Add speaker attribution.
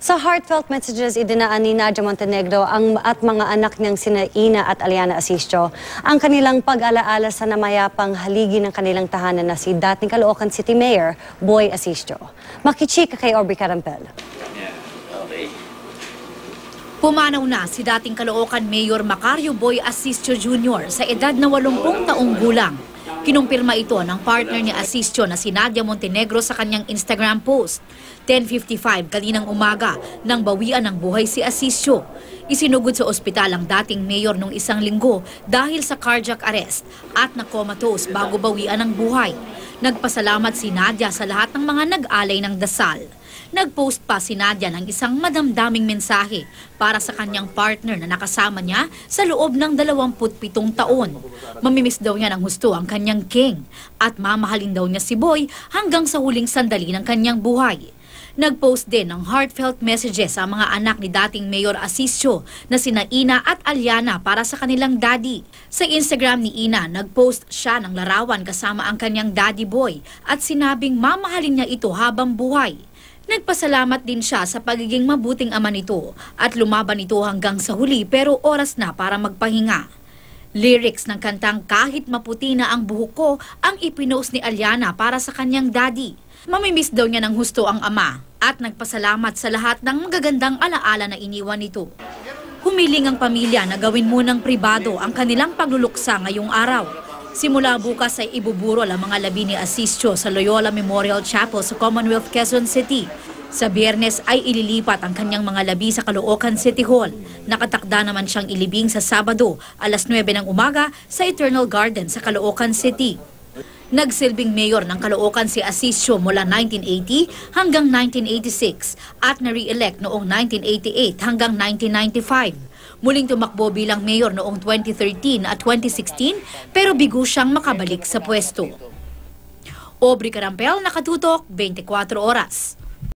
Speaker 1: Sa heartfelt messages, idinaan ni Nadia Montenegro at mga anak niyang sina Ina at Aliana Asistio ang kanilang pag-alaala sa namayapang haligi ng kanilang tahanan na si dating Caloocan City Mayor Boy Asistio. Makichika kay Aubrey Carampel.
Speaker 2: Pumanaw na si dating Caloocan Mayor Macario Boy Asistio Jr. sa edad na 80 taong gulang. Kinumpirma ito ng partner ni Asistio na si Nadia Montenegro sa kanyang Instagram post. 10:55 kaninang umaga nang bawian ng buhay si Asistio. Isinugod sa ospital ang dating mayor nung isang linggo dahil sa cardiac arrest at na-comatose bago bawian ng buhay. Nagpasalamat si Nadia sa lahat ng mga nag-alay ng dasal. Nag-post pa si Nadia ng isang madamdaming mensahe para sa kanyang partner na nakasama niya sa loob ng 27 taon. Mamimiss daw niya ng husto ang kanyang king at mamahalin daw niya si Boy hanggang sa huling sandali ng kanyang buhay. Nag-post din ng heartfelt messages ang mga anak ni dating Mayor Asistio na sina Ina at Aliana para sa kanilang daddy. Sa Instagram ni Ina, nag-post siya ng larawan kasama ang kanyang daddy Boy at sinabing mamahalin niya ito habang buhay. Nagpasalamat din siya sa pagiging mabuting ama nito at lumaban ito hanggang sa huli pero oras na para magpahinga. Lyrics ng kantang Kahit Maputi na ang Buhok Ko ang ipinost ni Aliana para sa kanyang daddy. Mamimiss daw niya ng husto ang ama at nagpasalamat sa lahat ng magagandang alaala na iniwan nito. Humiling ang pamilya na gawin munang pribado ang kanilang pagluluksa ngayong araw. Simula bukas ay ibuburol ang mga labi ni Asistio sa Loyola Memorial Chapel sa Commonwealth, Quezon City. Sa Biyernes ay ililipat ang kanyang mga labi sa Caloocan City Hall. Nakatakda naman siyang ilibing sa Sabado, alas 9 ng umaga sa Eternal Garden sa Caloocan City. Nagsilbing mayor ng Caloocan si Asistio mula 1980 hanggang 1986 at na-re-elect noong 1988 hanggang 1995. Muling tumakbo bilang mayor noong 2013 at 2016 pero bigo siyang makabalik sa pwesto. Aubrey Carampel, Nakatutok, 24 Oras.